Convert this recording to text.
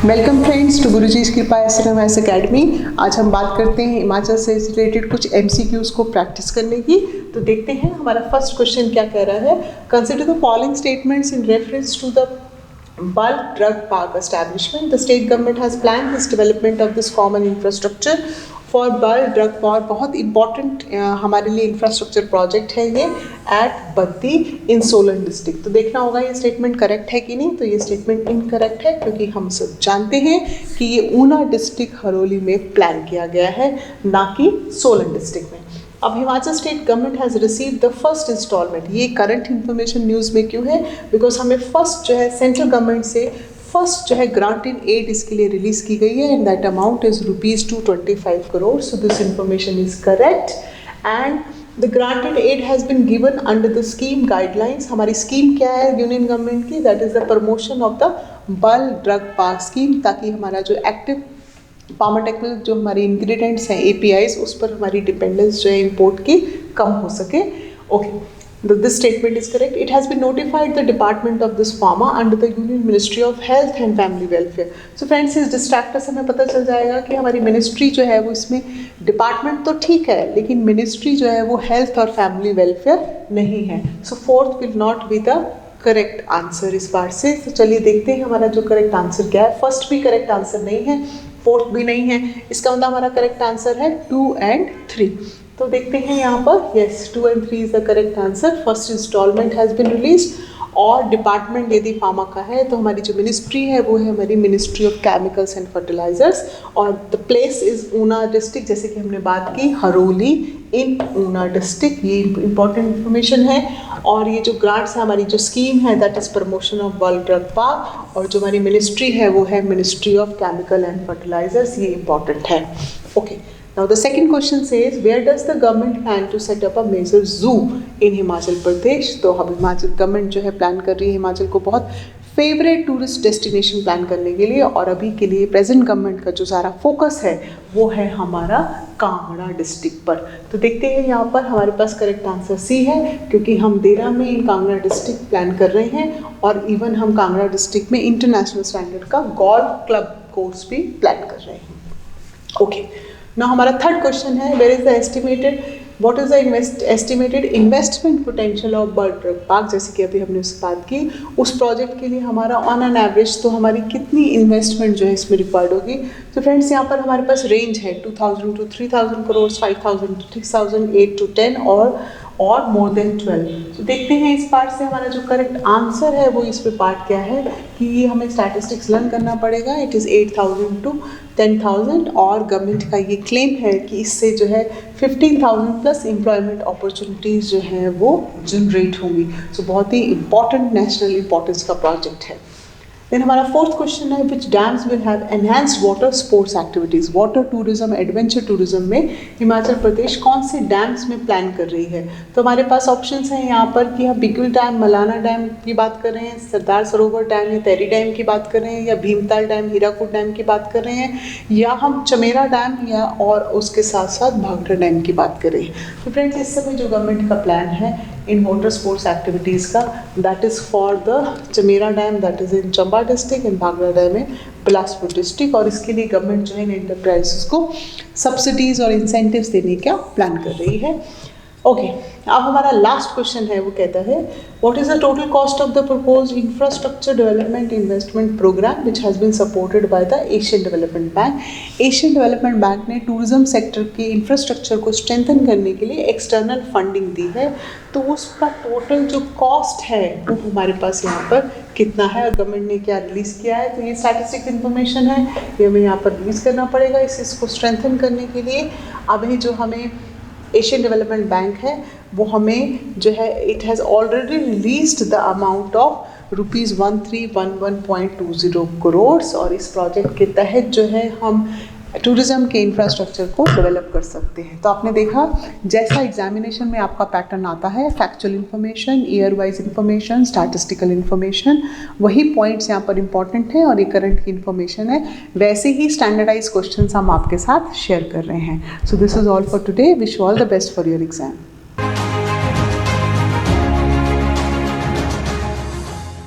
Welcome friends to Guruji's कृपा SNMS academy. आज हम बात करते हैं हिमाचल से रिलेटेड कुछ MCQs को प्रैक्टिस करने की। तो देखते हैं हमारा फर्स्ट क्वेश्चन क्या कह रहा है। Consider the following statements in reference to the bulk drug park establishment. The state government has planned this development of this common infrastructure for bulk drug park. बहुत important हमारे लिए इंफ्रास्ट्रक्चर प्रोजेक्ट है ये eight Baddi इन Solan district. तो देखना होगा ये statement correct है कि नहीं। तो ये स्टेटमेंट इनकरेक्ट है क्योंकि हम सब जानते हैं कि ये ऊना डिस्ट्रिक्ट हरोली में प्लान किया गया है, ना कि सोलन डिस्ट्रिक्ट में। अब Himachal state government has receive the first installment. ये करंट इन्फॉर्मेशन न्यूज़ में क्यों है? बिकॉज हमें फर्स्ट जो है सेंट्रल गवर्नमेंट से फर्स्ट जो है ग्रांट इन एड इसके लिए रिलीज़ की गई है and that amount is ₹225 crore. So this information is correct and the granted aid has been given under the scheme guidelines. हमारी स्कीम क्या है यूनियन गवर्नमेंट की? That is the promotion of the bulk drug park scheme, ताकि हमारा जो active फार्माटेक्निकल जो हमारे ingredients हैं APIs उस पर हमारी डिपेंडेंस जो है इंपोर्ट की कम हो सके। Okay, this statement is correct. It has been notified the department of this pharma under the union ministry of health and family welfare. So friends, इस डिस्ट्रैक्टर से हमें पता चल जाएगा कि हमारी मिनिस्ट्री जो है वो इसमें डिपार्टमेंट तो ठीक है लेकिन मिनिस्ट्री जो है वो हेल्थ और फैमिली वेलफेयर नहीं है। So fourth will not be the correct answer इस बार से। तो चलिए देखते हैं हमारा जो करेक्ट आंसर क्या है। फर्स्ट भी करेक्ट आंसर नहीं है, फोर्थ भी नहीं है, इसका मतलब हमारा करेक्ट आंसर है 2 and 3। तो देखते हैं यहाँ पर, yes 2 and 3 is the correct answer. First installment has been release और डिपार्टमेंट यदि फार्मा का है तो हमारी जो मिनिस्ट्री है वो है हमारी ministry of chemicals and fertilisers और the place is Una district. जैसे कि हमने बात की हरोली इन ऊना डिस्ट्रिक्ट, ये इंपॉर्टेंट इन्फॉर्मेशन है। और ये जो ग्रांट्स है हमारी जो स्कीम है that is promotion of bulk drug park और जो हमारी मिनिस्ट्री है वो है ministry of chemical and fertilizers, ये इंपॉर्टेंट है। Okay, now the second question says where does the government plan to set up a major zoo in Himachal Pradesh. तो अब हिमाचल गवर्नमेंट जो है प्लान कर रही है हिमाचल को बहुत फेवरेट टूरिस्ट डेस्टिनेशन प्लान करने के लिए और अभी के लिए प्रेजेंट गवर्नमेंट का जो सारा फोकस है वो है हमारा कांगड़ा डिस्ट्रिक्ट पर। तो देखते हैं यहाँ पर हमारे पास करेक्ट आंसर C है क्योंकि हम देरा में इन कांगड़ा डिस्ट्रिक्ट प्लान कर रहे हैं और इवन हम कांगड़ा डिस्ट्रिक्ट में इंटरनेशनल स्टैंडर्ड का गोल्फ क्लब कोर्स भी प्लान कर रहे हैं। ओके, ना हमारा थर्ड क्वेश्चन है where is the what is the estimated investment potential of bulk drug park. जैसे कि अभी हमने उससे बात की, उस प्रोजेक्ट के लिए हमारा ऑन एन एवरेज तो हमारी कितनी इन्वेस्टमेंट जो है इसमें रिक्वायर्ड होगी। तो फ्रेंड्स यहाँ पर हमारे पास रेंज है 2000 to 3000 करोड़, 5000 to 6000, 8 to 10 और मोर देन 12। तो देखते हैं इस पार्ट से हमारा जो करेक्ट आंसर है वो इस पे पार्ट क्या है कि ये हमें स्टैटिस्टिक्स लर्न करना पड़ेगा। इट इज़ 8000 to 10,000 और गवर्नमेंट का ये क्लेम है कि इससे जो है 15,000 प्लस एम्प्लॉयमेंट अपॉर्चुनिटीज़ जो है वो जनरेट होंगी। सो बहुत ही इंपॉर्टेंट नेशनल इंपॉर्टेंस का प्रोजेक्ट है। देन हमारा फोर्थ क्वेश्चन है which dams will have enhanced water sports activities. Water tourism, adventure tourism में हिमाचल प्रदेश कौन से डैम्स में प्लान कर रही है। तो हमारे पास ऑप्शंस हैं यहाँ पर कि हम बिगुल डैम, मलाना डैम की बात कर रहे हैं, सरदार सरोवर डैम या तेरी डैम की बात कर रहे हैं, या भीमताल डैम, हीराकुद डैम की बात कर रहे हैं, या हम चमेरा डैम या और उसके साथ साथ भाखड़ा डैम की बात कर रहे हैं। तो फ्रेंड्स इस समय जो गवर्नमेंट का प्लान है इन वाटर स्पोर्ट्स एक्टिविटीज़ का that is for the Chamera dam that is in Chamba district and Bhakra dam है बिलासपुर डिस्ट्रिक्ट। और इसके लिए गवर्नमेंट जो है इन एंटरप्राइजेस को सब्सिडीज़ और इंसेंटिव्स देने का प्लान कर रही है। ओके, अब हमारा लास्ट क्वेश्चन है वो कहता है what is the total cost of the proposed infrastructure development investment program which has been supported by the Asian Development Bank. Asian Development Bank ने टूरिज्म सेक्टर के इंफ्रास्ट्रक्चर को स्ट्रेंथन करने के लिए एक्सटर्नल फंडिंग दी है। तो उसका टोटल जो कॉस्ट है वो हमारे पास यहाँ पर कितना है और गवर्नमेंट ने क्या रिलीज़ किया है। तो ये स्टैटिस्टिक इन्फॉर्मेशन है, ये हमें यहाँ पर रिलीज़ करना पड़ेगा इसको स्ट्रेंथन करने के लिए। अभी जो हमें एशियन डेवलपमेंट बैंक है वो हमें जो है it has already released the amount of ₹1311.20 crore और इस प्रोजेक्ट के तहत जो है हम टूरिज़्म के इंफ्रास्ट्रक्चर को डेवलप कर सकते हैं। तो आपने देखा जैसा एग्जामिनेशन में आपका पैटर्न आता है factual information, year wise information, statistical information, वही पॉइंट्स यहाँ पर इंपॉर्टेंट हैं और ये करंट की इन्फॉर्मेशन है। वैसे ही स्टैंडर्डाइज क्वेश्चंस हम आपके साथ शेयर कर रहे हैं। So this is all for today. Wish you all the best for your exam.